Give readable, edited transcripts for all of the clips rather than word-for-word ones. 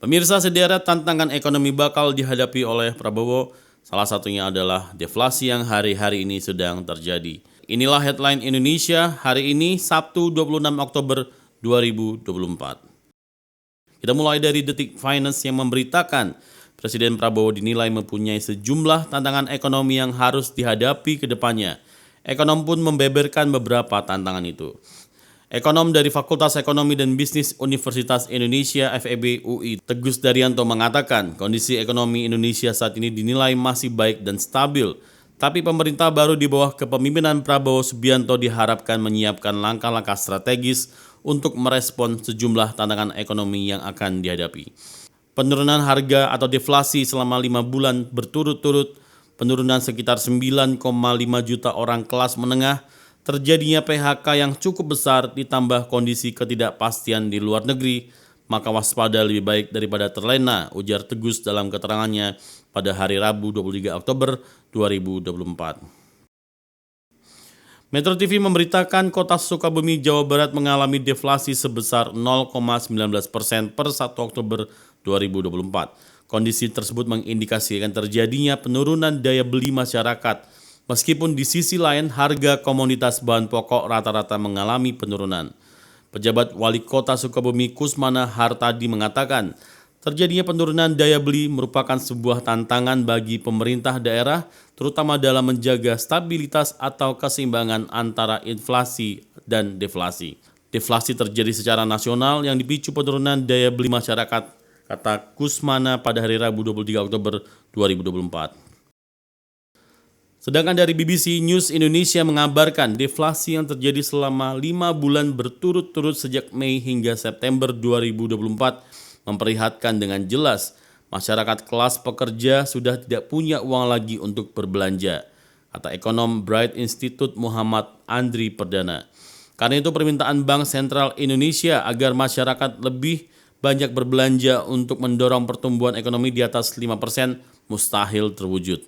Pemirsa, sederet tantangan ekonomi bakal dihadapi oleh Prabowo. Salah satunya adalah deflasi yang hari-hari ini sedang terjadi. Inilah headline Indonesia hari ini Sabtu 26 Oktober 2024. Kita mulai dari Detik Finance yang memberitakan Presiden Prabowo dinilai mempunyai sejumlah tantangan ekonomi yang harus dihadapi ke depannya. Ekonom pun membeberkan beberapa tantangan itu. Ekonom dari Fakultas Ekonomi dan Bisnis Universitas Indonesia FEB UI Tegus Daryanto mengatakan kondisi ekonomi Indonesia saat ini dinilai masih baik dan stabil. Tapi pemerintah baru di bawah kepemimpinan Prabowo Subianto diharapkan menyiapkan langkah-langkah strategis untuk merespon sejumlah tantangan ekonomi yang akan dihadapi. Penurunan harga atau deflasi selama 5 bulan berturut-turut, penurunan sekitar 9,5 juta orang kelas menengah, terjadinya PHK yang cukup besar ditambah kondisi ketidakpastian di luar negeri, maka waspada lebih baik daripada terlena, ujar Tegus dalam keterangannya pada hari Rabu 23 Oktober 2024. Metro TV memberitakan Kota Sukabumi, Jawa Barat mengalami deflasi sebesar 0,19% per 1 Oktober 2024. Kondisi tersebut mengindikasikan terjadinya penurunan daya beli masyarakat. Meskipun di sisi lain harga komoditas bahan pokok rata-rata mengalami penurunan. Pejabat Wali Kota Sukabumi Kusmana Hartadi mengatakan, terjadinya penurunan daya beli merupakan sebuah tantangan bagi pemerintah daerah, terutama dalam menjaga stabilitas atau keseimbangan antara inflasi dan deflasi. Deflasi terjadi secara nasional yang dipicu penurunan daya beli masyarakat, kata Kusmana pada hari Rabu 23 Oktober 2024. Sedangkan dari BBC News Indonesia mengabarkan deflasi yang terjadi selama 5 bulan berturut-turut sejak Mei hingga September 2024 memperlihatkan dengan jelas masyarakat kelas pekerja sudah tidak punya uang lagi untuk berbelanja, kata ekonom Bright Institute Muhammad Andri Perdana. Karena itu permintaan Bank Sentral Indonesia agar masyarakat lebih banyak berbelanja untuk mendorong pertumbuhan ekonomi di atas 5% mustahil terwujud.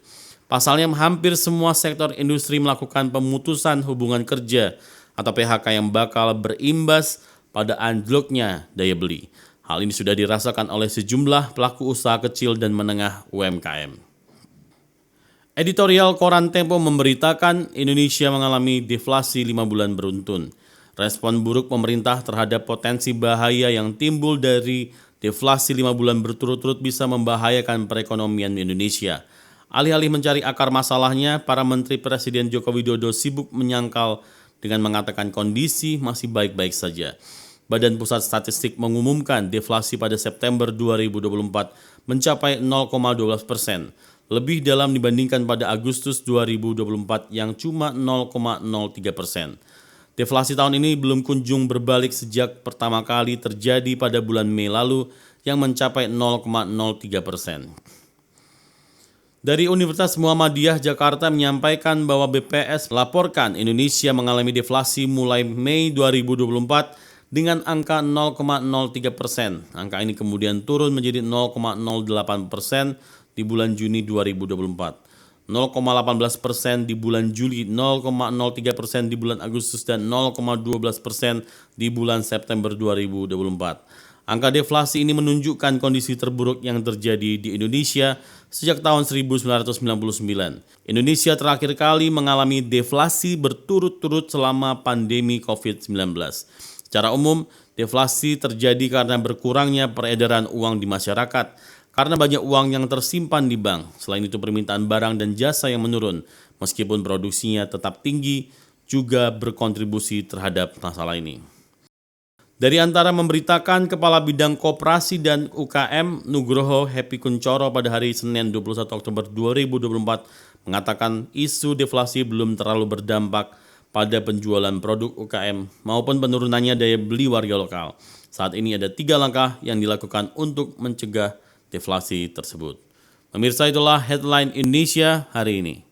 Pasalnya hampir semua sektor industri melakukan pemutusan hubungan kerja atau PHK yang bakal berimbas pada anjloknya daya beli. Hal ini sudah dirasakan oleh sejumlah pelaku usaha kecil dan menengah UMKM. Editorial Koran Tempo memberitakan Indonesia mengalami deflasi 5 bulan beruntun. Respon buruk pemerintah terhadap potensi bahaya yang timbul dari deflasi 5 bulan berturut-turut bisa membahayakan perekonomian Indonesia. Alih-alih mencari akar masalahnya, para menteri Presiden Joko Widodo sibuk menyangkal dengan mengatakan kondisi masih baik-baik saja. Badan Pusat Statistik mengumumkan deflasi pada September 2024 mencapai 0,12%, lebih dalam dibandingkan pada Agustus 2024 yang cuma 0,03%. Deflasi tahun ini belum kunjung berbalik sejak pertama kali terjadi pada bulan Mei lalu yang mencapai 0,03%. Dari Universitas Muhammadiyah Jakarta menyampaikan bahwa BPS melaporkan Indonesia mengalami deflasi mulai Mei 2024 dengan angka 0,03%. Angka ini kemudian turun menjadi 0,08% di bulan Juni 2024, 0,18% di bulan Juli, 0,03% di bulan Agustus, dan 0,12% di bulan September 2024. Angka deflasi ini menunjukkan kondisi terburuk yang terjadi di Indonesia sejak tahun 1999. Indonesia terakhir kali mengalami deflasi berturut-turut selama pandemi COVID-19. Secara umum, deflasi terjadi karena berkurangnya peredaran uang di masyarakat, karena banyak uang yang tersimpan di bank. Selain itu, permintaan barang dan jasa yang menurun, meskipun produksinya tetap tinggi, juga berkontribusi terhadap masalah ini. Dari antara memberitakan Kepala Bidang Koperasi dan UKM Nugroho Happy Kuncoro pada hari Senin 21 Oktober 2024 mengatakan isu deflasi belum terlalu berdampak pada penjualan produk UKM maupun penurunannya daya beli warga lokal. Saat ini ada 3 langkah yang dilakukan untuk mencegah deflasi tersebut. Pemirsa, itulah headline Indonesia hari ini.